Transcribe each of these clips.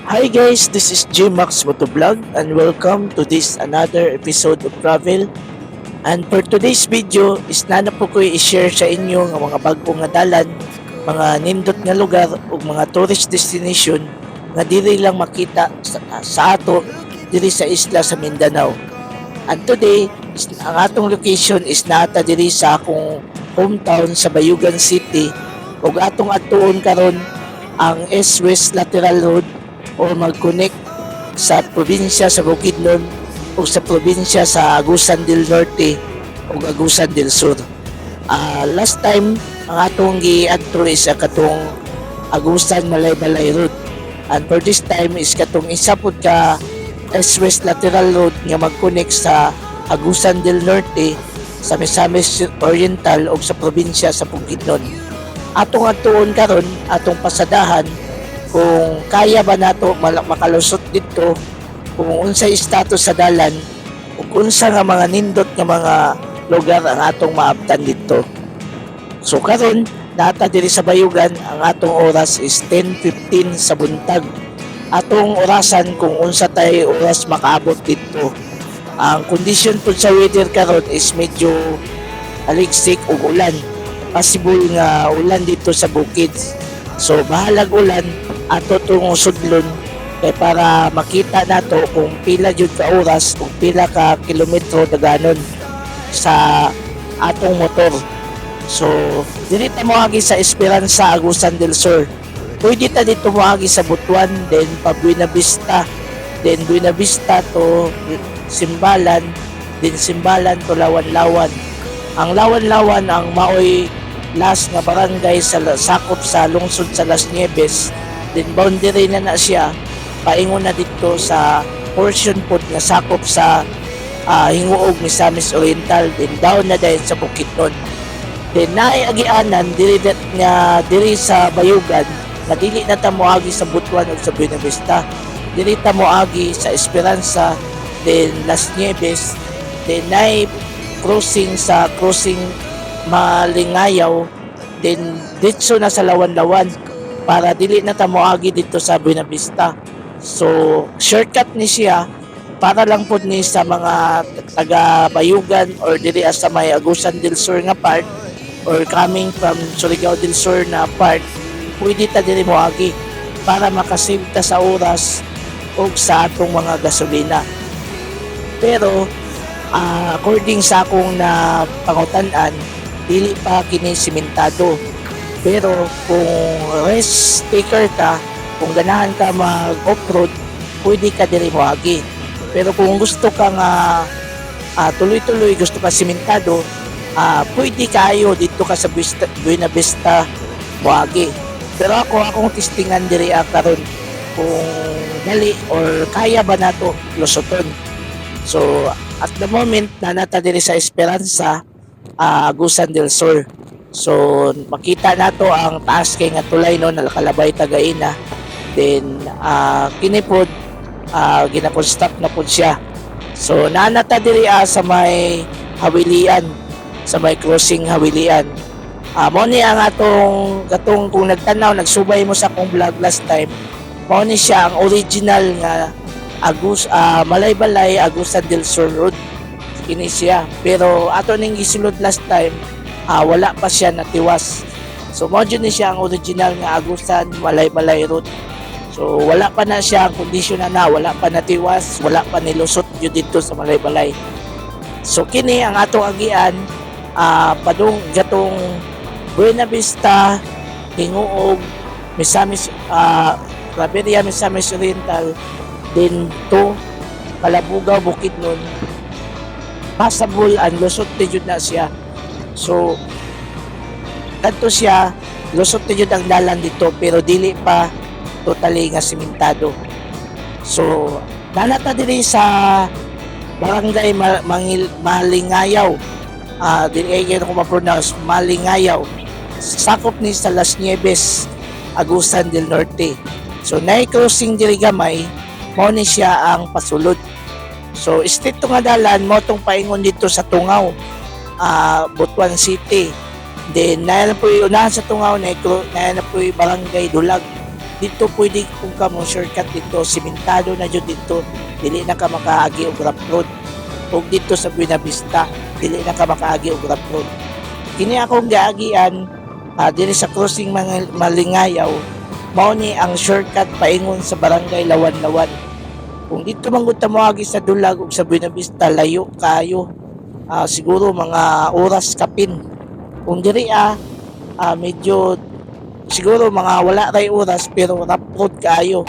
Hi guys, this is J-Max Motovlog and welcome to this another episode of travel. And for today's video is nana po ko i-share sa inyo ang mga bagong nga dalan, mga nindot nga lugar ug mga tourist destination nga dili lang makita sa ato diri sa isla sa Mindanao. And today ang atong location is nata diri sa akong hometown sa Bayugan City ug atong atuon karon ang East-West Lateral Road o mag-connect sa probinsya sa Bukidnon o sa probinsya sa Agusan del Norte o Agusan del Sur. Last time ang atong gi-adto is katong Agusan Malay-Balay Road. And for this time is katong isa pod ka East-West Lateral Road nga mag-connect sa Agusan del Norte sa Misamis Oriental o sa probinsya sa Bukidnon. Atong atuon karon, atong pasadahan kung kaya ba nato makalusot dito, kung unsay status sa dalan ug unsa nga mga nindot nga mga lugar ang atong maabtan dito. So karon nata diri sa Bayugan, ang atong oras is 10:15 sa buntag. Atong orasan kung unsa tay oras makaabot dito. Ang condition po sa weather karon is medyo aligsik ug ulan. Possible nga ulan dito sa bukid. So bahalag ulan ato tong sudlon kay para makita nato kung pila jud ka oras o pila ka kilometro daganon sa atong motor. So dili ta moagi sa Esperanza, Agusan del Sur. Pwede ta dito moagi sa Butuan, then pa Buena Vista, then Buena Vista to Simbalan, then Simbalan to Lawan-Lawan. Ang Lawan-Lawan ang maoy last nga barangay sa sakop sa lungsod sa Las Nieves. Then boundary na siya paingon na dito sa portion pod nga sakop sa Hinguog, Misamis Oriental, then down na dahil sa Bukidnon. Then naiagianan diri sa Bayugan na dili na ta moagi sa Butuan o sa Buena Vista. Dili ta moagi sa Esperanza, then Las Nieves, then crossing Malingayaw, then ditso na sa Lawan-Lawan para dili na ta moagi dito sa Buena Vista. So shortcut ni siya para lang pod ni sa mga taga Bayugan or dili sa may Agusan del Sur nga part or coming from Surigao del Sur na part, pwede ta dili moagi para makasave ta sa oras o sa atong mga gasolina. Pero according sa akong na pangutanan, dili pa kini simentado. Pero kung rest taker ka, kung ganahan ka mag off-road, pwede ka diri moagi. Pero kung gusto ka nga tuloy-tuloy, gusto ka simentado, pwede kayo dito ka sa Buena Vista moagi. Pero akong testingan diri karon kung dali or kaya ba nato lusoton. So at the moment nata diri sa Esperanza, Agusan del Sur. So makita nato ang taas kay nga tulay no nalakalabay tagaina. Then kini pod gina-construct na pod siya. So nanata diri sa may Hawilian, sa may crossing Hawilian. Mo ni ang katong kung nagtanaw nagsubay mo sa akong vlog last time, mo ni siya ang original nga Malay-Balay Agusan del Sur Road. Kini siya, pero ato ning gisulod last time, wala pa siya natiwas. So mo ni siya ang original nga Agusan Malay-Balay Road. So wala pa na siya ang kondisyon na wala pa natiwas, wala pa nilusot yun dito sa Malay-Balay. So kini ang atong agian, padung gatong Buena Vista, Hinguog, Misamis, Claveria, Misamis Oriental, din to Kalabugaw, Bukidnon, passable ang lusot na jud na siya. So kadto siya lusot na jud ang dalan dito pero dili pa totally nga simentado. So nanata diri sa barangay Malingayaw, dili kayo ko ma-pronounce, Malingayaw, sakop ni sa Las Nieves, Agusan del Norte. So crossing diri gamay, mao ni siya ang pasulod. So straight to nga dalan mo tong paingon dito sa Tungaw, Butuan City. Then nayan na po unahan sa Tungaw na po barangay Dulag. dito pwede kung ka mo shortcut dito, simentado na jud dito, dili na ka makaagi og rough road. Ug dito sa Buena Vista, dili na ka makaagi og rough road. Kini akong giagian diri sa crossing mga Malingayaw, mao ni ang shortcut paingon sa barangay Lawan-Lawan. Kung dito man gud ta moagi sa Dulag ug sa Buena Vista, layo kayo. Siguro mga oras kapin. Kung diri medyo siguro mga wala ray oras pero rough road kayo.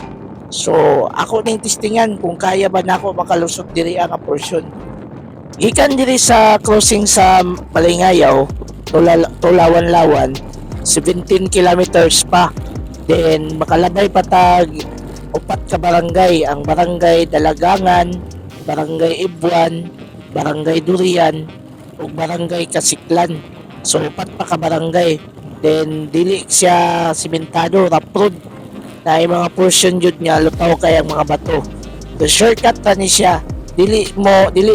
So ako ning testingan kung kaya ba nako makalusot diri ang portion. Gikan diri sa crossing sa Malingayaw, Tulawan-Lawan, 17 kilometers pa. Then makalabay patag upat ka barangay, ang barangay Dalagangan, barangay Ibuan, barangay Durian, ug barangay Kasiklan. So upat pa ka barangay. Then dili siya simentado, rough road. Na mga portion jud niya lutaw kay ang mga bato. So shortcut ta ni siya. Dili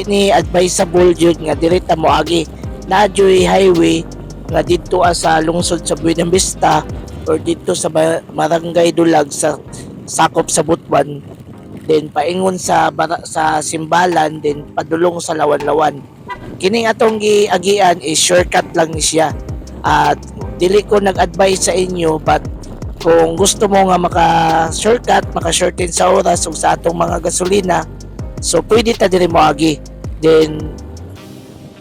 ni advisable jud nga diri ta moagi. Nadyoy highway nga dito sa lungsod sa Buena Vista or dito sa barangay Dulag sa sakop sa Butuan, then paingon sa Simbalan, then padulong sa Lawan-Lawan. Kining atong giagian is shortcut lang ni siya. At dili ko nag-advise sa inyo, but kung gusto mo nga maka-shortcut, maka-shorten sa oras o sa atong mga gasolina, so pwede ta diri moagi. Then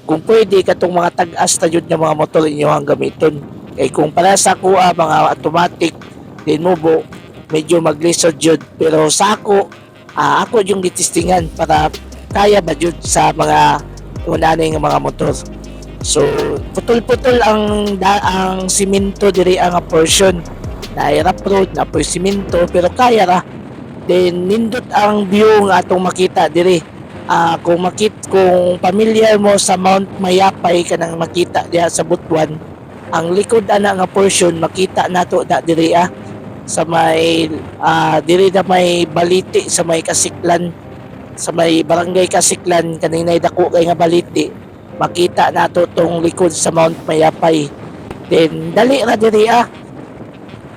kung pwede katong mga tag-as ta jud nga mga motor inyo ang gamiton. Kay kung para sa kuha mga automatic, then mubo medyo maglisod jud, pero sa ako yung gitistingan para kaya ba jud sa mga unanay nga mga motor. So putol-putol ang simento diri ang portion na rough road na po simento pero kaya ra. Then nindot ang view nga atong makita diri. Kung familiar mo sa Mount Mayapay kanang makita diha sa Butuan, ang likod ana nga portion makita nato diri sa may diri na may baliti sa may Kasiklan, sa may barangay Kasiklan, kaninay dako kay nga baliti, makita nato tong likod sa Mount Mayapay. Then dali ra diri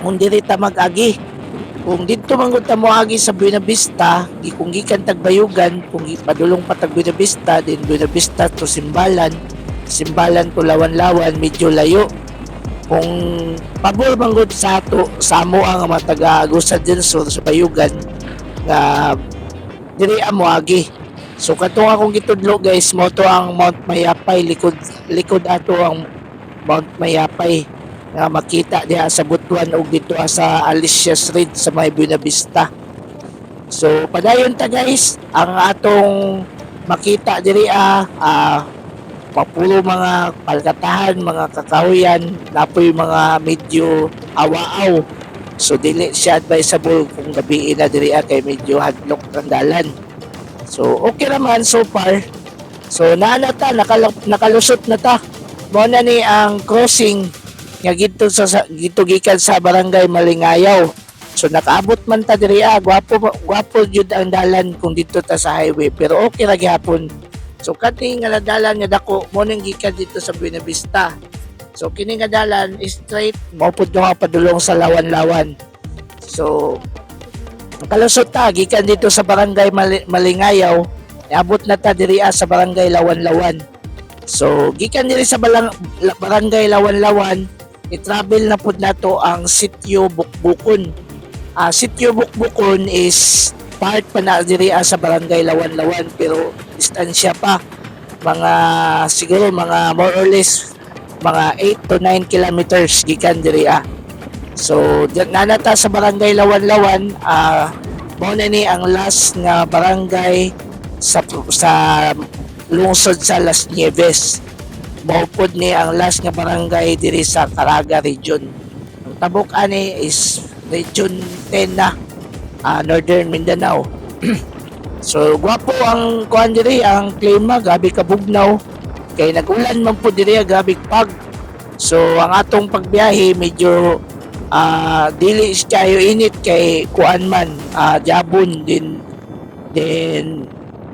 kung diri ta mag-agi. Kung dito man gud ta moagi sa Buena Vista, kung gikan Tagbayugan, kung padulong pa tag Buena Vista, then Buena Vista to Simbalan to Lawan-Lawan, medyo layo. Kung pabor man gud sa amo ang mga taga-Agusan del Sur sa Bayugan nga diri moagi. So katong akong gitudlo guys, mo to ang Mount Mayapay, likod ato ang Mount Mayapay nga makita diha sa Butuan ug dito sa Alicia Street sa may Buena Vista. So padayon ta guys, ang atong makita diri papulo mga palkatahan, mga kakahuyan, napoy mga medyo awaaw. So dili siya advisable kung gabi na diri kay medyo hadlok ang dalan. So okay naman so far. So nakalusot na ta. Mo na ni ang crossing nga gito gikan sa barangay Malingayaw. So nakaabot man ta diri gwapo jud ang dalan kung dito ta sa highway, pero okay ra gyapon. So kani nga dalan nga dako mo nang gikan dito sa Buena Vista. So kini nga dalan straight mao pud nga padulong sa Lawan-Lawan. So kalusot ta gikan dito sa barangay Malingayaw, abot na ta diri sa barangay Lawan-Lawan. So gikan diri sa barangay Lawan-Lawan, i-travel na pud nato ang Sitio Bukbukon. Sitio Bukbukon is part pa na diri sa barangay Lawan-Lawan, pero distansya pa mga siguro mga more or less mga 8 to 9 kilometers gikan diri So nanata sa barangay Lawan-Lawan, mo na ni ang last nga barangay sa lungsod sa Las Nieves. Maupod ni ang last nga barangay diri sa Caraga region. Ang tabok ani is region 10 na, Northern Mindanao. So gwapo ang kuan diri, ang klima gabi kabugnaw kay nagulan man po diri gabi pag. So ang atong pagbiyahe medyo dili kayo init kay kuan man, jabon din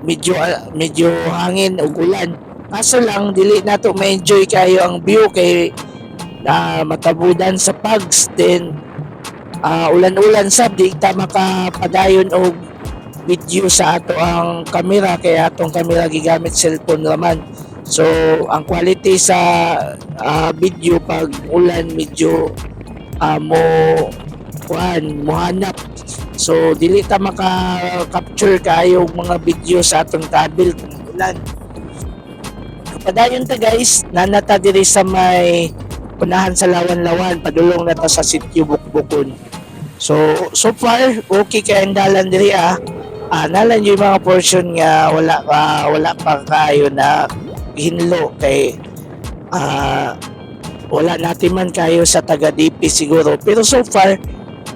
medyo hangin ug ulan. Kaso lang dili nato ma-enjoy kayo ang view kay matabudan sa pags, then ulan-ulan sab di ta makapadayon og video sa ato ang kamera, kaya atong kamera gigamit cellphone naman. So ang quality sa video pag ulan medyo mo mohanap. So dili ta maka-capture kayo mga video sa atong tablet kung ulan. Kapadayon ta guys, nanata diri sa may unahan sa Lawan-Lawan, padulong na ta sa sitio Bukbukon. So far okay kay ang dalan diri nalan yung mga portion nga wala pa kayo na hinlo kay wala natin man kayo sa taga DP siguro, pero so far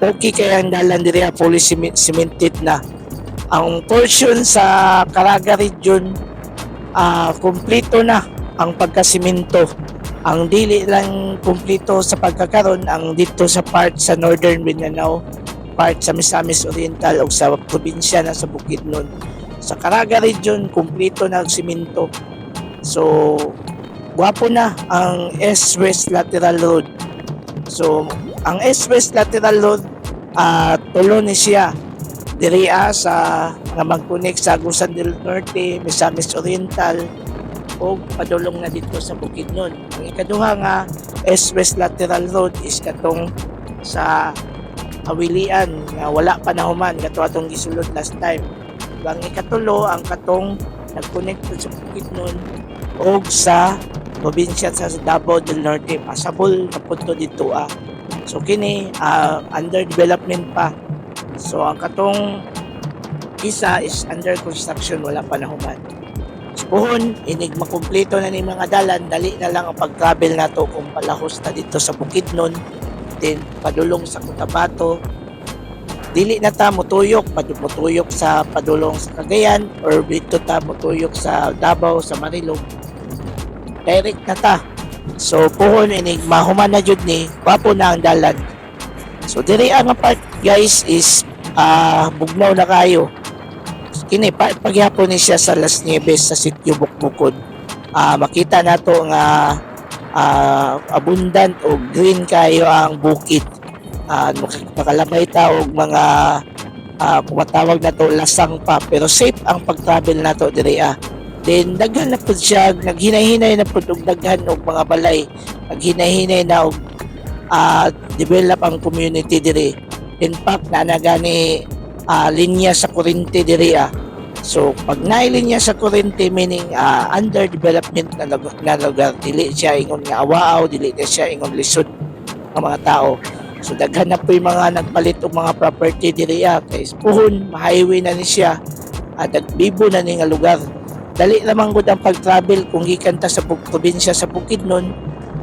okay kaya ang dalan diri fully cemented na. Ang portion sa Caraga region kumpleto na ang pagkasimento. Ang dili lang kumpleto sa pagkakaroon ang dito sa part sa Northern Mindanao, part sa Misamis Oriental o sa probinsya na sa Bukidnon. Sa Caraga region kumpleto na ang simento. So guwapo na ang S-West Lateral Road. So ang S-West Lateral Road tulo ni siya diri sa nga mag-connect sa Agusan del Norte, Misamis Oriental o padulong na dito sa Bukidnon. Ang ikaduha nga S-West Lateral Road is katong sa Awilian nga wala pa nahuman kato atong gisulod last time. Ang ikatulo ang katong nag-connect sa Bukidnon o sa probinsya sa Davao del Norte, pasabol na punto dito So kini under development pa. So ang katong isa is under construction, wala pa nahuman. Puhon, inig makumpleto na ni mga dalan, dali na lang ang pag-travel nato kung palahos na dito sa Bukidnon, then padulong sa Cotabato. Dili na ta mutuyok sa padulong sa Cagayan or dito ta mutuyok sa Davao, sa Marilog. Direct na ta. So puhon inig mahuman na jud ni, wapo na ang dalan. So diri ang part guys is bugnaw na kayo. Kini pagyapon ni siya sa Las Nieves sa sitio Bukbukon. Makita nato nga abundant o green kayo ang bukid. Makalabay ta og mga kumatawag na to lasang pa, pero safe ang pag-travel nato diri Then daghan na pud siya, naghinay-hinay na pud og daghan og mga balay. Naghinay-hinay na og develop ang community diri. In fact, gani linya sa kuryente diri So pag nailinya sa kuryente, meaning under development na lugar, dili siya ingon nga awaaw, dili siya ingon lisod ng mga tao. So daghan na po yung mga nagpalit og mga property diri kay puhon highway na ni siya, dagbibo na ni nga lugar. Dali lamang gud ang pag-travel kung gikan ta sa probinsya sa Bukidnon,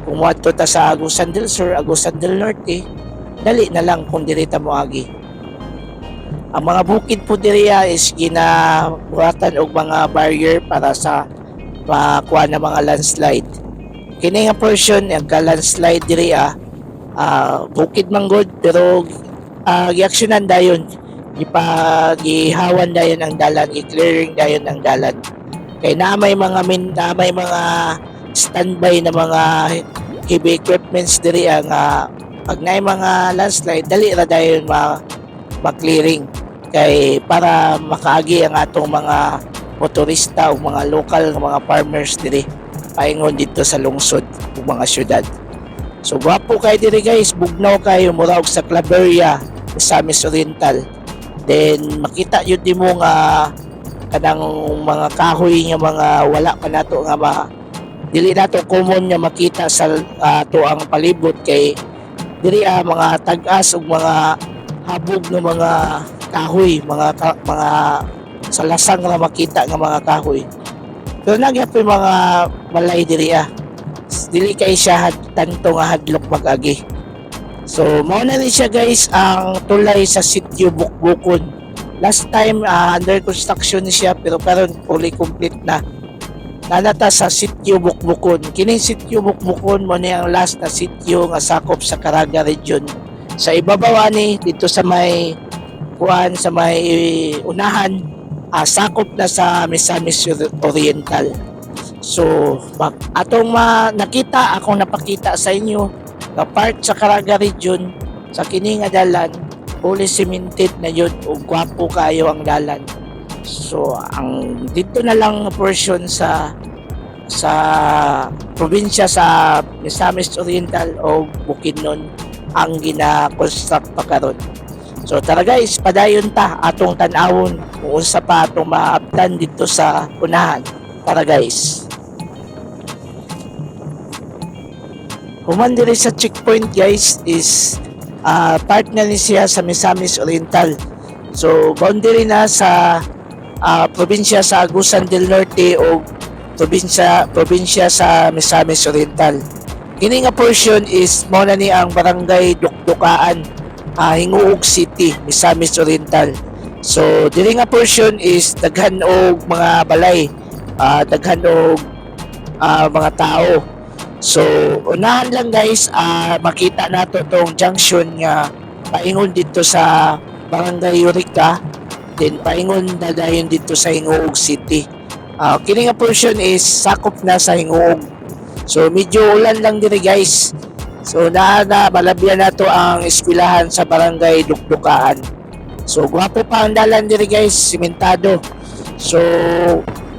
kung moadto ta sa Agusan del Sur, Agusan del Norte, dali na lang kung diri ta moagi. Ang mga bukid po diri is ginabuhatan og mga barrier para sa makuha na mga landslide. Kini nga portion ang landslide diri bukid manggod, pero giaksyonan dayon, gihawan dayon ang dalan, i-clearing dayon ang dalan. Kay na may mga standby na mga heavy equipments diri nga pag naay mga landslide dali ra dayon ma-clearing kay para makaagi ang atong mga motorista o mga local nga mga farmers diri paingon dito sa lungsod ug mga syudad. So gwapo kay diri guys, bugnaw kayo mura og sa Claveria, Misamis Oriental. Then makita yun di mo nga kanang mga kahoy nga mga wala pa nato nga dili nato common nga makita sa tuang palibot kay diri mga tag-as ug mga habog ng mga kahoy, mga salasang na makita nga mga kahoy. Pero nagyapoy mga balay diri dili kay siya tanto nga hadlok mag-agi. So mao na ni siya guys ang tulay sa sitio Bukbukon. Last time under construction ni siya, pero karon fully complete na. Nanata sa sitio Bukbukon. Kining sitio Bukbukon mo ni ang last na sitio nga sakop sa Caraga region. Sa ibabaw ni dito sa may sa may unahan, sakop na sa Misamis Oriental. So atong nakita, akong napakita sa inyo na part sa Caraga region sa kini nga dalan fully cemented na yun o gwapo kayo ang dalan. So ang dito na lang portion sa probinsya sa Misamis Oriental o Bukidnon ang gina-construct pa karon. So tara guys, padayon ta atong tan-awon kung unsa pa atong maabtan dito sa unahan. Tara guys. Human diri sa checkpoint guys is part na ni siya sa Misamis Oriental. So boundary na sa probinsya sa Agusan del Norte o probinsya sa Misamis Oriental. Kini nga portion is mo na ni ang barangay Dukdukaan, Hinguog City, Misamis Oriental. So diri nga portion is daghan og mga balay, daghan og mga tao. So unahan lang guys, makita nato tong junction nga paingon dito sa barangay Eureka, then paingon na dayon dito sa Hinguog City. Kini nga portion is sakop na sa Hinguog. So medyo ulan lang diri guys. So balabyan nato ang eskwelahan sa barangay Dukdukaan. So gwapo pa ang dalan diri guys, simentado. So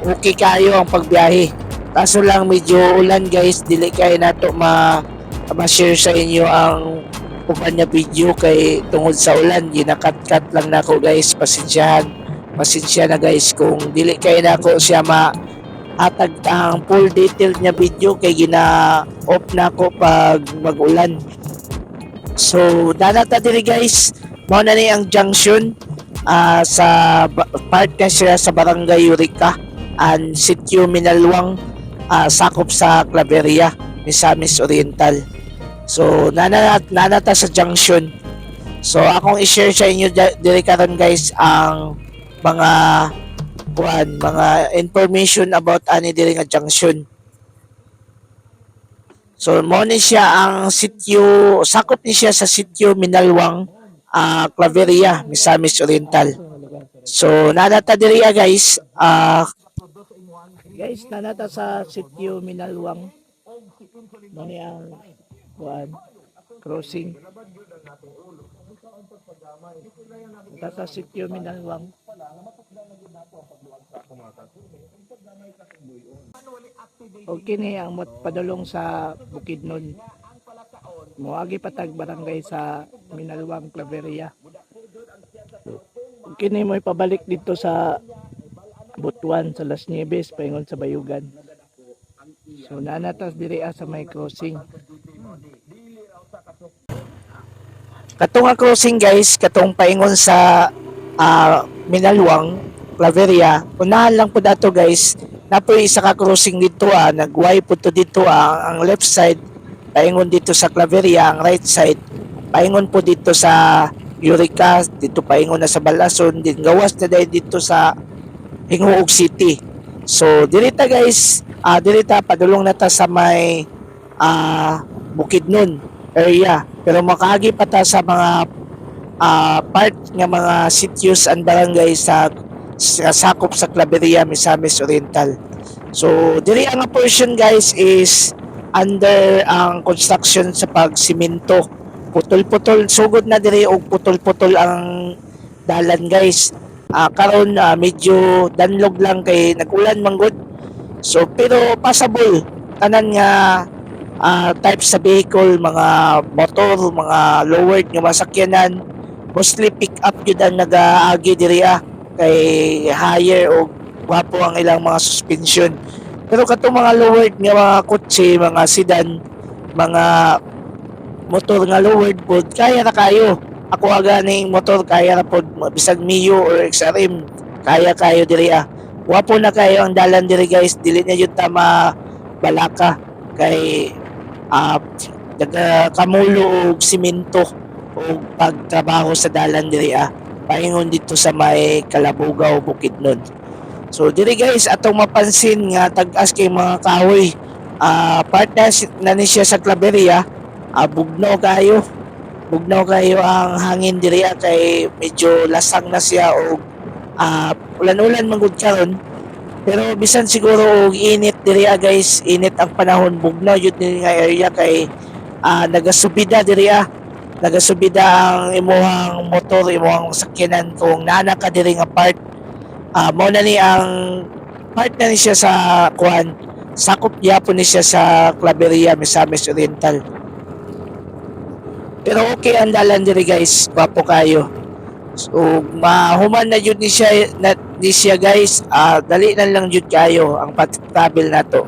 okay kayo ang pagbiyahe. Kaso lang medyo ulan guys, dili kay nato ma-share sa inyo ang uban na video kay tungod sa ulan, ginakat-cut lang nako guys, pasensya na guys kung dili kay nako siya atag ang full detailed niya video kay gina-off na ko pag mag-ulan. So danata diri guys, mao na ni ang junction sa part na siya sa barangay Eureka and Sitio Minalwang, sakop sa Claveria, Misamis Oriental. So nanata sa junction. So akong i-share sa inyo diri karon guys ang mga information about ani diri nga junction. So mo ni siya ang sitio, sakop ni siya sa Sitio Minalwang, Claveria, Misamis Oriental. So nanata diri guys, nanata sa Sitio Minalwang. Mo ni ang crossing. Nanata sa Sitio Minalwang. Okay ni ang padulong sa Bukidnon. Moagi patag barangay sa Minalwang, Claveria. Okay ni mo ipabalik dito sa Butuan, sa Las Nieves, paingon sa Bayugan. So nanatas diri sa may crossing. Katong nga crossing guys, katong paingon sa Minalwang, Claveria, unahan lang po dato guys, napoy isa ka crossing dito nagway po to dito ang left side paingon dito sa Claveria, ang right side paingon po dito sa Eureka, dito paingon na sa Balason, din gawas na dahil dito sa Hinguog City. So dirita guys, dirita padulong na ta sa may Bukidnon area, pero makaagi pa ta sa mga part nga mga sitios and barangay sa sakop sa Claveria, Misamis Oriental. So diri ang portion guys is under ang construction sa pagsimento. Putol-putol, sugod na diri og putol-putol ang dalan guys. Karon medyo danlog lang kay nagulan manggod. So pero passable tanan nga type sa vehicle, mga motor, mga lowered nga masakyanan, mostly pick up yun ang nag-aagi diri kay higher o gwapo ang ilang mga suspension. Pero katong mga lowered nga mga kotse, mga sedan, mga motor nga lowered pod, kaya na kayo. Ako aganing motor kaya na pod, bisag Mio or XRM, kaya kayo diri Gwapo na kayo ang dalan diri guys, dili na yun tama balaka kay kamulo og simento o pagtrabaho sa dalan diri paingon dito sa may Kalabugaw, Bukidnon. So diri guys atong mapansin nga tag-as kay mga kahoy, part na ni siya sa Claveria, bugnaw kayo ang hangin diri kay medyo lasang na siya o ulan-ulan manggod karon, pero bisan siguro og init diri guys, init ang panahon, bugnaw yun diri nga area kay nagasubida diri nagasubida ang imuhang motor, imuhang sakyanan kung nana ka diri nga part. Mao na ni ang part na ni siya sa kuan, sakop gyapon ni siya sa Claveria, Misamis Oriental. Pero okay ang dalan diri guys, gwapo kayo. So mahuman na jud ni siya guys. Dali na lang jud kayo ang travel nato.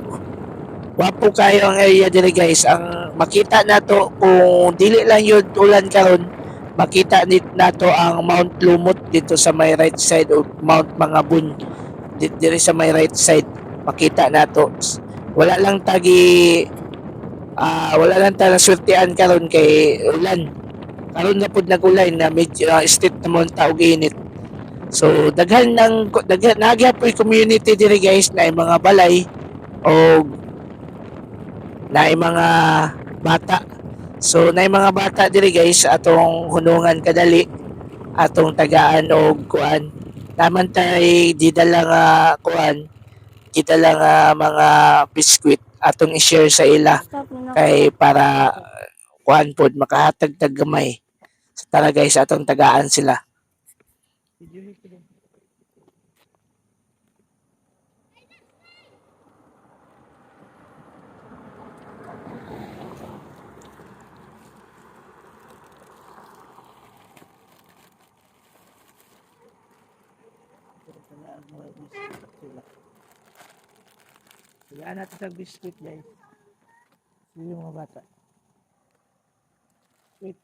Wapo kayo ang area diri guys. Ang makita nato kung dili lang yun ulan karon, makita nato ang Mount Lumot dito sa may right side o Mount Mangabun diri sa may right side. Makita nato. Wala lang wala lang ta naswertean karon kay ulan. Karon na pud nag-ulan na medyo state naman taog init. So daghan nagyapoy community diri guys na mga balay o na mga bata. So na mga bata diri guys atong hunungan kadali, atong tagaan og kuan. Naman tay di dala nga kuan, di dala nga mga biskwit atong i-share sa ila kay para kuan pod makahatag tag gamay. So tara guys atong tagaan sila. Tagaan natin sa biskwit guys. Yung mga bata. Wait.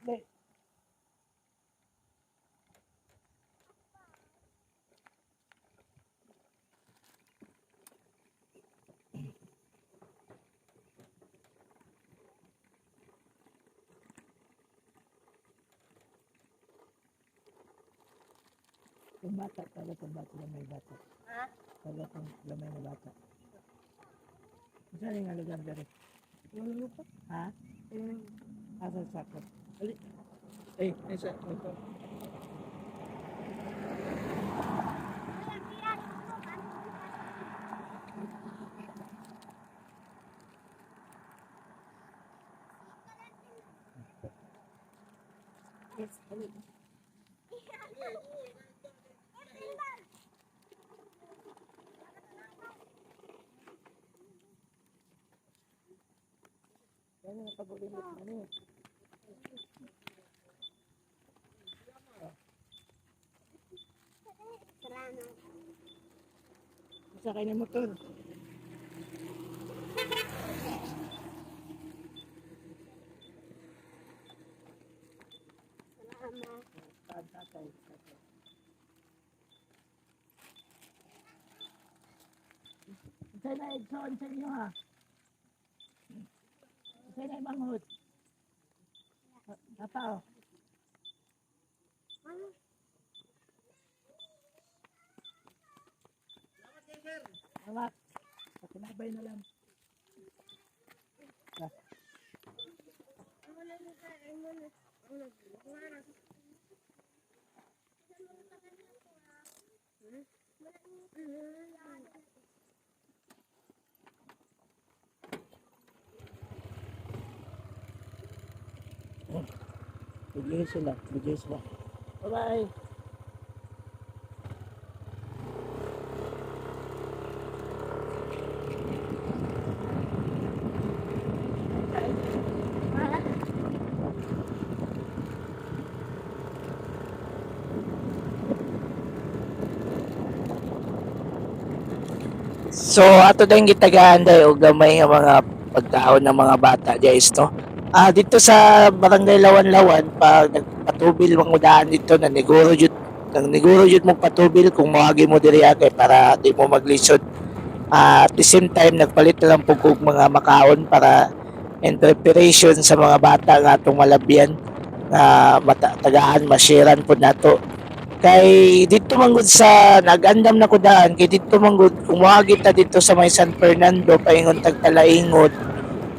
Wait. Yung bata, lamay bata. Ha? Lamay na bata. Saan yung lugar dari? Yung lupa. Ha? Asa sakot. Ali. Isa. Ito. Yes, ali. Ano yung pagulimit na niyo? Sakay ng motor. Say na igsoon sa inyo ha. Say na ibanghod. Apa o? Salamat. Pakinabay na lang. Bigay sila. Bye-bye. So ato dayong gitagaan day og gamay nga mga pagkaon ng mga bata guys no. Dito sa Barangay Lawan-Lawan pag nagpatubil mga udaan dito na neguro jud mo patubil kung moagi mo diri kay para di mo maglisod. At the same time nagpalit na lang pug og mga makaon para in preparation sa mga bata nga atong malabyan nga tagaan masharean pud nato. Kay dito manggod sa nagandam na ko daan kay dito manggod umuagi ta dito sa may San Fernando paingon tag Talaingod,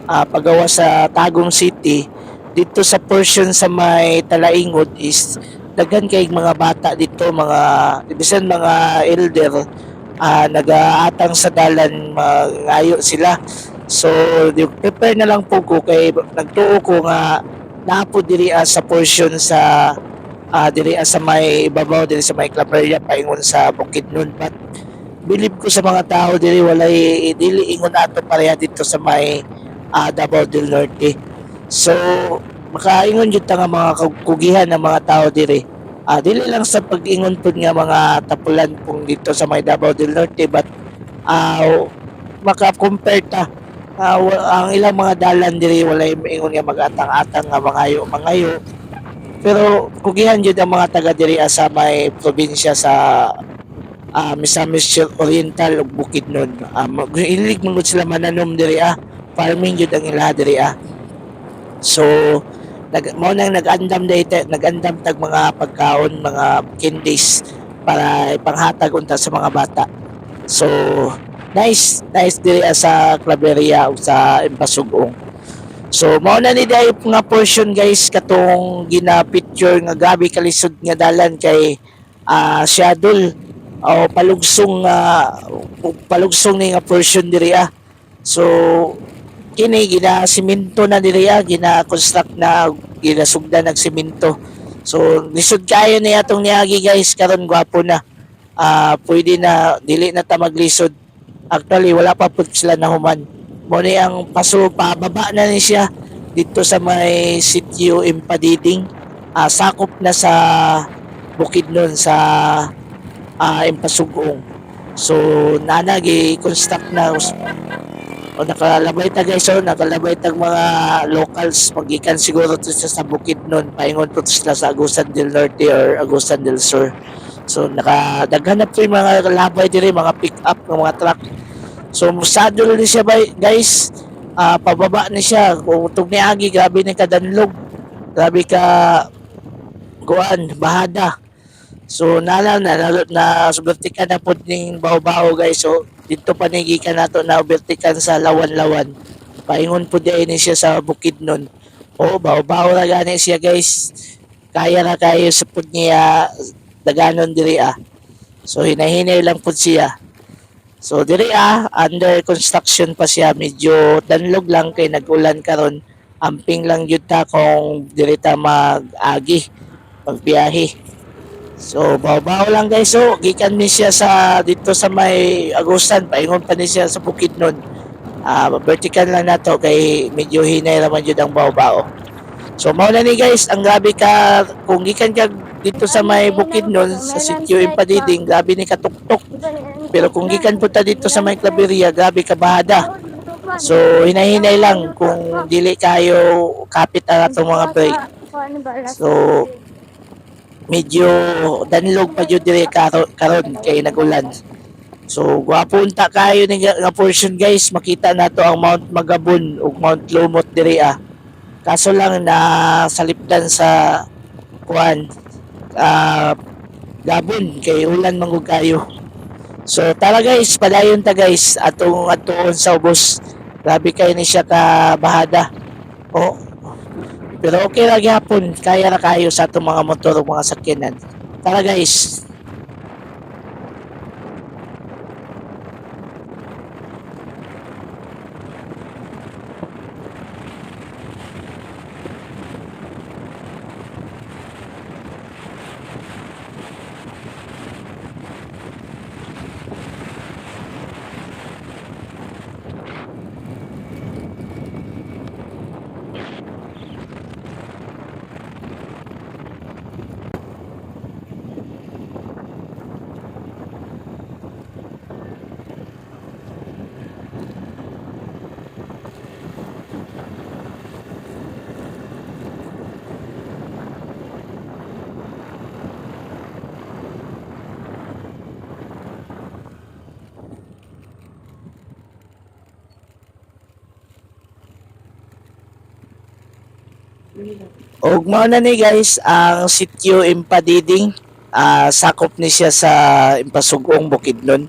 pagawa sa Tagum City. Dito sa portion sa may Talaingod is daghan kay mga bata dito, mga ibisan mga elder, nagaatang sa dalan, ngayo sila. So prepare na lang po ko kay nagtuo ko nga napo diri sa portion sa diri sa may ibabaw diri sa may Claveria paingon sa Bukidnon, but bilib ko sa mga tao diri walay dili ingon ato pareha dito sa may Davao del Norte. So makaingon jud ta nga mga kugihan ng mga tao diri. Dili lang sa pag-ingon pud nga mga tapulan pong dito sa may Davao del Norte, but maka-compare ta. Ang ilang mga dalan diri walay ingon nga mag-atang-atang nga mangayo, pero kugihan jud ang mga taga diri sa may probinsya sa Misamis Oriental ug Bukidnon. Ilig man gud sila mananom diri farming jud ang ilaha diri So mao nang nag-andam tag mga pagkaon, mga candies para ipanghatag unta sa mga bata. So nice diri sa Claveria ug sa Impasugong. So mao na ni dai nga portion guys katong gina-picture nga gabi kalisod nga dalan kay Shadow o palugsong ni nga portion diri So kini gina-simento na diri gina-construct na ginasugdan ng simento. So lisod kayo ni atong niagi guys karon gwapo na. Pwede na dili na ta maglisod. Actually wala pa pud sila nahuman. Mo ni ang paso pababa na ni siya dito sa may sitio Impadiding. Sakop na sa Bukidnon sa Impasugong. So nanagi construct na nakalabay ta guys, nakalabay tag mga locals magikan siguro to sa Bukidnon paingon to sila sa Agusan del Norte or Agusan del Sur. So nakadaghan na po yung mga labay diri, mga pick up ng mga truck. So musadol ni siya guys, pababa ni siya kung tug niagi grabe ni kadanlog, grabe ka kuan bahada. So nala na vertical na pod ning baho-baho guys. So dito panigikan nato na vertical sa Lawan-Lawan. Paingon po di siya sa Bukidnon. Baho-baho na gani siya guys. Kaya na kayo sa pod niya daganon diri So hinahinay lang po siya. So diri under construction pa siya, medyo danlog lang kay nag-ulan karon. Amping lang jud ta kung diri ta mag-agi, magbiyahe. So baw lang guys. So gikan ni siya sa dito sa may Agusan, paingon pa ni siya sa Bukidnon. Vertical lang nato kay medyo hinay naman jud ang baw. So mao na ni guys, ang grabe ka kung gikan ka dito sa may Bukidnon sa sitio Impadiding, grabe ni katuktok. Pero kung gikan punta dito sa may Claveria, grabe ka bahada. So hinay-hinay lang kung dili kayo kapit ang atong mga brake. So medyo danlog pa jud dire karon kay nagulan. So gwapo unta kayo ni nga portion guys, makita nato ang Mount Magabon ug Mount Lumot dire Kaso lang na salipdan sa kuan Gabon kay ulan manggug kayo. So tara guys, padayon ta guys atong atuon sa ubos. Grabe kay ni siya ka bahada. Pero okay ra gyapon, kaya ra kayo sa atong mga motor ug mga sakyanan. Tara guys. Og mao na ni guys ang sitio Impadiding. Sakop ni siya sa Impasugong, Bukidnon.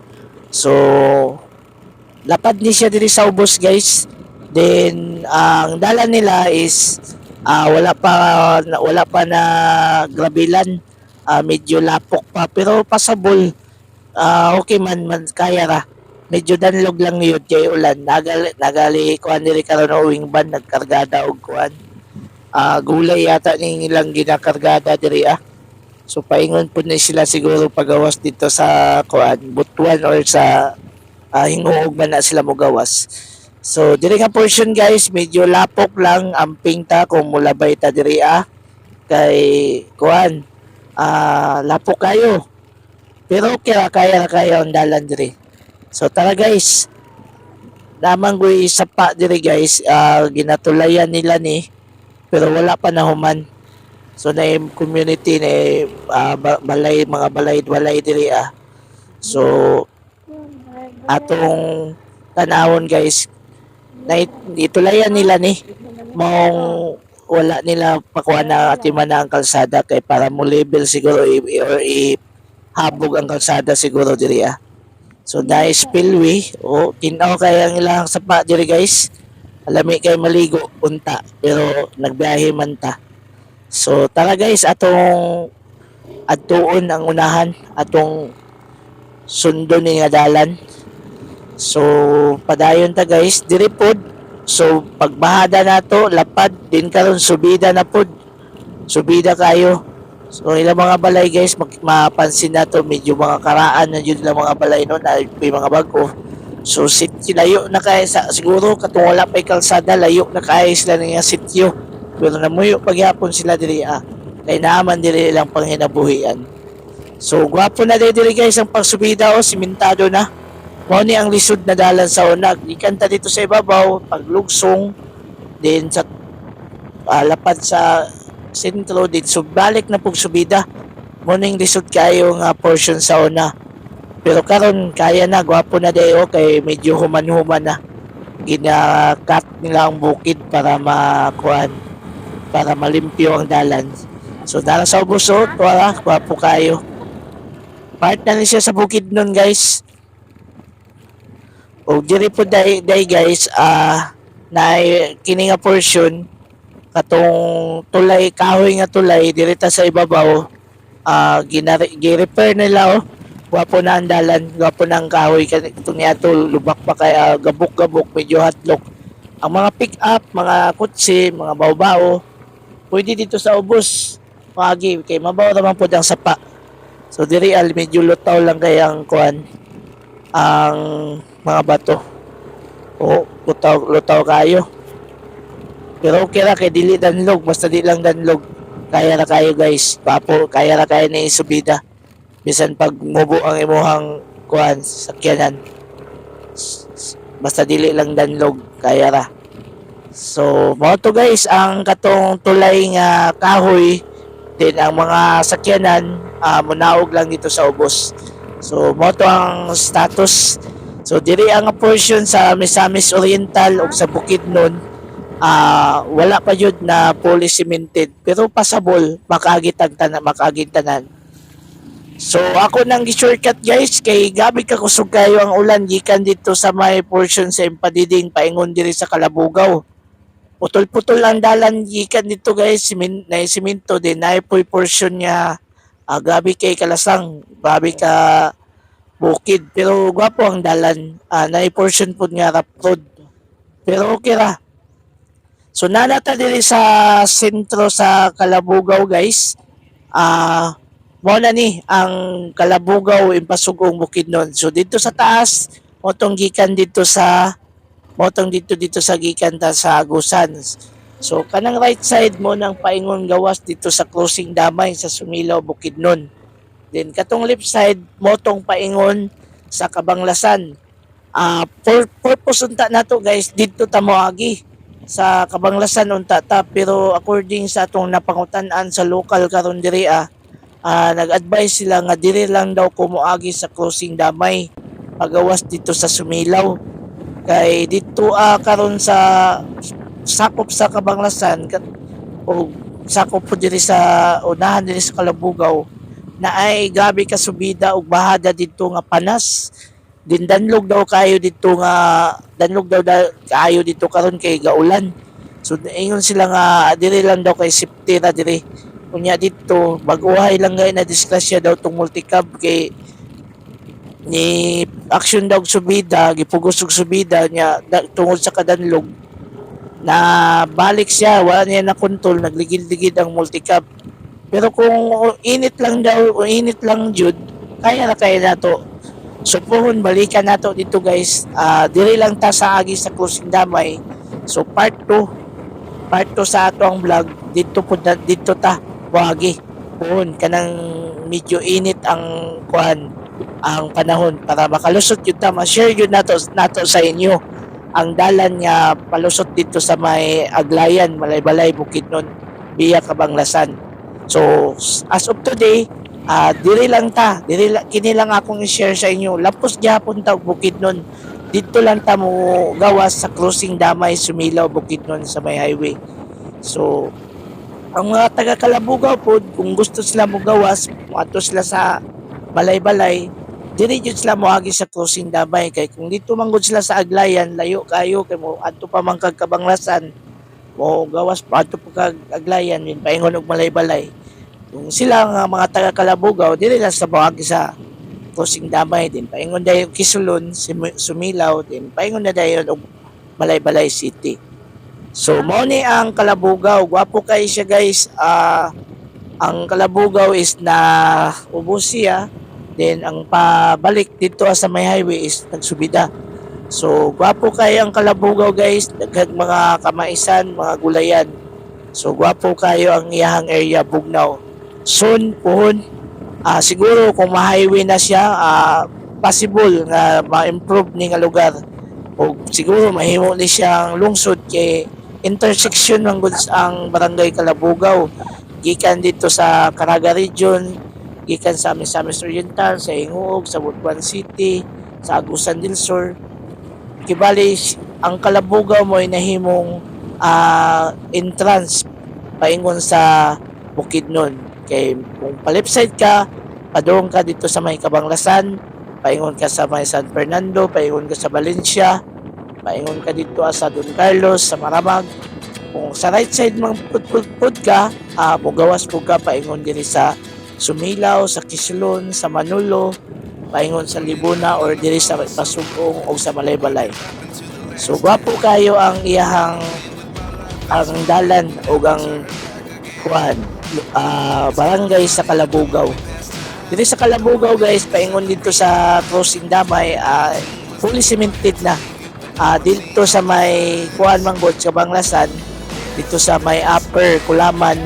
So lapad ni siya diri sa ubos guys. Then ang dalan nila is wala pa na grabelan. Medyo lapok pa pero passable. Okay man kaya ra. medyo danlog lang yun kay ulan nagali kuan diri karon uwing ban nagkargada og kuan gulay yata ning ilang ginakargada diri so paingon po na sila siguro pagawas dito sa kuan Butuan or sa hinguog man na sila mo gawas. So diri nga portion guys medyo lapok lang ang pingta kung mulabay ta diri kay kuan lapok kayo pero kaya na kaya ang dalan diri. So tara guys, lamang ko isa pa diri guys, ginatulayan nila ni pero wala pa nahuman. So na yung community na balay mga balay diri So atong tanawon guys, na itulayan nila ni mong wala nila pakuha na atiman na ang kalsada kay para mo level siguro or habog ang kalsada siguro diri So dahil spillway o tinaw kaya ang ilang sapa diri guys. Alami kay maligo unta pero nagbiyahe man ta. So tara guys atong adtuon ang unahan atong sundo ni nga dalan. So padayon ta guys diri pod. So pagbahada nato lapad din karon subida na pod. Subida kayo. So ilang mga balay guys mapansin nato medyo mga karaan na jud lang mga balay no na may mga bago. So layo na kaya sa siguro katong wala pay kalsada layo na kaya sila nga sityo. Pero namuyo pagyapon sila diri kay naaman diri lang panghinabuhian. So gwapo na diri guys ang pagsubida simentado na. Mao ni ang lisod na dalan sa unag. Ikanta dito sa ibabaw paglugsong din sa lapad sa sentro dito balik na pug subida mo ning lisod kayo nga portion sa una pero karon kaya na gwapo na dayo kay medyo human-human na gina-cut nila ang bukid para makuan para malimpyo ang dalan so dala sa ubos wala gwapo kayo part na ni siya sa bukid nun guys o diri po day guys na kini nga portion katong tulay kahoy nga tulay direta sa ibabaw gi-repair nila gwapo na ang dalan gwapo na ang kahoy katong niato lubak pa kay gabok-gabok medyo hatlok ang mga pick up mga kutsi mga bawbaw pwede dito sa ubos pagi kay mabaw naman pod ang sapa so diri medyo lutaw lang kay ang kuan ang mga bato lutaw kayo pero okay ra kay dili danlog basta di lang danlog kaya na kayo guys papo kaya na kayo na isubida bisan pag mubo ang imuhang kuan sakyanan basta dili lang danlog kaya ra so mo to guys ang katong tulay nga kahoy din ang mga sakyanan munaog lang dito sa ubos so mo to ang status so diri ang portion sa Misamis Oriental ug sa Bukidnon wala pa yun na fully cemented pero passable makagit tanan so ako nang gi-shortcut guys kay gabi ka kusog kayo ang ulan gikan dito sa may portion sa Impadiding paingon diri sa Kalabugaw putol-putol ang dalan gikan dito guys na simento din na po portion niya gabi kay kalasang gabi ka bukid pero gwapo ang dalan na portion po nga rough road pero okay ra. So nanata diri sa sentro sa Kalabugaw guys. Mo na ni ang Kalabugaw impasugong Bukidnon. So dito sa taas motong gikan dito sa dito sa gikan ta sa Agusan. So kanang right side mo nang paingon gawas dito sa Crossing Damay sa Sumilaw Bukidnon. Then katong left side motong paingon sa Kabanglasan. Purpose unta nato guys dito ta moagi sa Kabanglasan unta ta pero according sa atong napangutan-an sa local karon diri nag-advise sila nga diri lang daw kumuagi sa Crossing Damay pagawas dito sa Sumilaw kay dito karon sa sakop sa Kabanglasan o sakop po diri sa unahan diri sa Kalabugaw na ay gabi ka subida og bahada dito nga panas din danlog daw kayo dito nga kayo dito karon kay gaulan so ingon sila nga diri lang daw kay safety ra diri kunya dito baguhay lang gay na disgrasya daw tong multicab kay ni action daw og subida, gipugos og subida niya tungod sa kadanlog na balik siya, wala niya na kontrol, nagligid-ligid ang multicab. Pero kung init lang daw, kung init lang jud, kaya na to. So pohon balikan nato dito guys. Diri lang ta sa agi sa closing damay. So part 2 sa ato ang vlog dito po dito ta wagi. Pohon kanang medyo init ang kuhan ang panahon para makalusot yun ta, ma-share yun nato sa inyo ang dalan nga palusot dito sa may Aglayan, Malaybalay, Bukidnon, Biya, Kabanglasan. So as of today, diri lang ta, kini lang akong i-share sa inyo. Lapos gyapon ta Bukidnon. Dito lang ta mo gawas sa crossing Damay, Sumilaw, Bukidnon sa may highway. So ang mga taga Kalabugaw po, kung gusto sila mo gawas, ato sila sa Balay-Balay, diri jud sila moagi sa crossing Damay. Kay kung dito manggod sila sa Aglayan, layo kayo kay mo adto pa man kag Kabanglasan, mo gawas pa adto pa kag Aglayan, min paingon og Balay-Balay. Kung sila nga mga taga Kalabugaw, dili lang sa moagi sa crossing Damay, din paingon dayon Kisulon, Sumilaw, din paingon na dayon og Balay-Balay City. So mo ni ang Kalabugaw, gwapo kay siya guys. Ang Kalabugaw is na ubos siya. Then ang pabalik dito sa may highway is nagsubida. So gwapo kayo ang Kalabugaw guys, daghang mga kamaisan, mga gulayan. So gwapo kayo ang iyang area Bugnaw. Soon pohon, siguro kung ma-highway na siya, possible nga ma-improve ni nga lugar. O siguro mahimo ni siyang lungsod kay intersection ng goods ang barangay Kalabugaw. Gikan dito sa Caraga Region, gikan sa Misamis Oriental, sa Hinguog, sa Butuan City, sa Agusan del Sur. Kibali, ang Kalabugaw mo ay nahimong entrance paingon sa Bukidnon. Kay kung pa-left side ka, padung ka dito sa may Kabanglasan, paingon ka sa may San Fernando, paingon ka sa Valencia, paingon ka dito sa Don Carlos, sa Maramag. Kung sa right side mang pud ka, mugawas po ka, paingon diri sa Sumilaw, sa Kisulon, sa Manolo, paingon sa Libuna or diri sa Pasugong o sa Malaybalay. So gwapo kayo ang iyahang ang dalan o ang kuan barangay sa Kalabugaw. Dito sa Kalabugaw guys, paingon dito sa crossing Damay, fully cemented na. Dito sa may kuan manggod sa Banglasan, dito sa may upper Kulaman,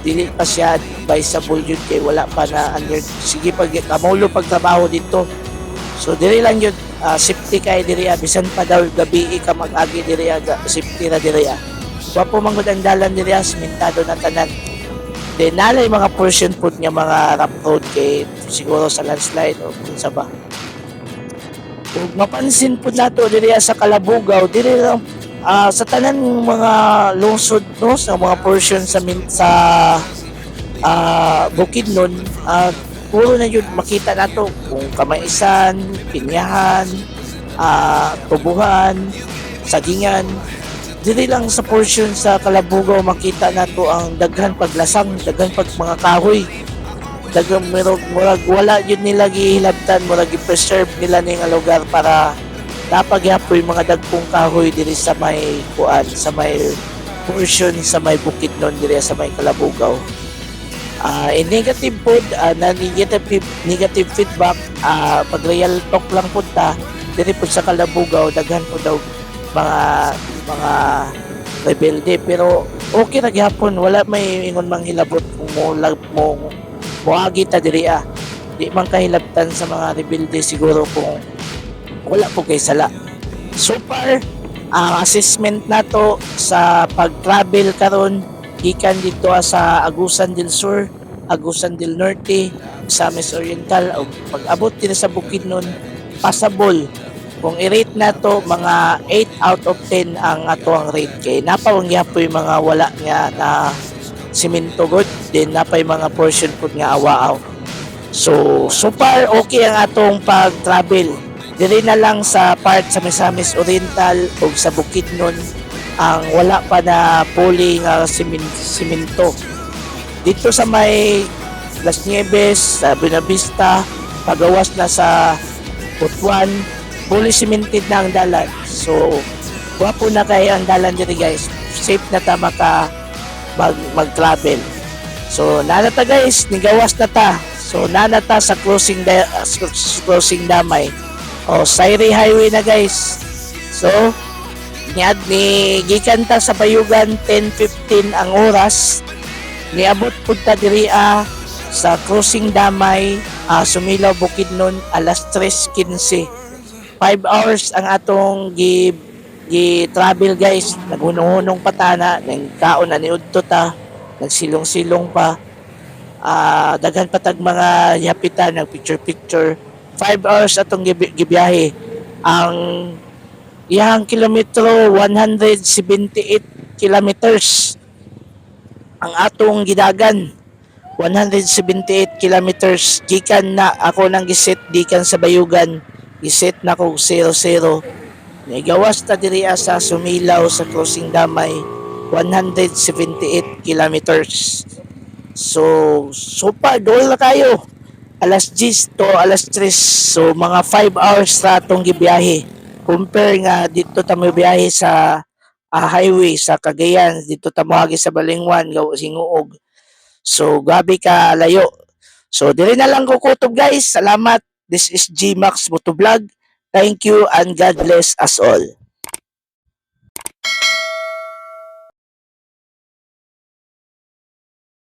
dili pa siya advisable yun kay wala pa na under, sige pag kamulo pagtrabaho dito. So diri lang yun, safety kay diri bisan pa daw gabi ka mag-agi diri safety na diri. Wapo manggod ang dalan diri, simentado na tanan. Then nalay mga portion po niya mga rough road kay siguro sa landslide o kung sa ba. Kung mapansin po nato diri sa Kalabugaw, diri lang sa tanan mga lungsod no, sa mga portion sa Bukidnon, puro na yun makita nato kung Kamaisan, Pinyahan, Tubuhan, Sagingan. Diri lang sa portion sa Kalabugaw makita nato ang daghan paglasang, daghan pag mga kahoy. Dagang murag wala yun nila gihilabtan, murag i-preserve nila ning lugar para napagyapoy mga dagkong kahoy diri sa may kuan, sa may portion sa may Bukidnon diri sa may Kalabugaw. In negative po, na negative feedback, pag real talk lang po ta, diri po sa Kalabugaw, daghan po daw mga rebelde, pero okay na gyapon, wala may ingon mang hilabot kung mo moagi ta diri di man kahilabtan sa mga rebelde siguro kung wala po kay sala. So far, ang assessment nato sa pag-travel karon gikan dito sa Agusan del Sur, Agusan del Norte, Misamis Oriental o pag-abot din sa Bukidnon, passable. Kung i-rate nato mga 8 out of 10 ang ato ang rate kay napawang yapoy mga wala nga na simento god, din napay mga portion pud nga awaaw. So far okay ang atong pag-travel. Diri na lang sa part sa Misamis Oriental o sa Bukidnon ang wala pa na puli nga simento. Dito sa may Las Nieves, sa Buenavista, pagawas na sa Butuan, fully cemented na ang dalan. So wapo na kayo ang dalan diri guys, safe na ta mag-travel. So nanata guys, nigawas na ta. So nanata sa crossing damay o Sayri Highway na guys. So ni gikan ta sa Bayugan 10:15 ang oras, niabot pud ta diri sa crossing damay Sumilaw Bukidnon alas 3:15. 5 hours ang atong travel guys. Naghunong-hunong patana, nang kaon na niudto ta, nagsilong-silong pa. Daghan patag mga yapitan, nag picture. 5 hours atong gibiyahe. Ang iyang kilometro 178 kilometers ang atong gidagan. 178 kilometers gikan na ako nang giset gikan sa Bayugan, giset na ko 00. Nigawas ta diri sa Sumilaw sa crossing damay 178 kilometers. So pa dol na kayo. Alas 10 to alas 3. So mga 5 hours sa atong gibiyahe. Compare nga dito ta mo biyahe sa highway sa Cagayan, dito ta mo sa Balingwan, Singuog. So gabi ka layo. So diri na lang ko kutob guys. Salamat. This is G Max Motovlog. Thank you and God bless us all.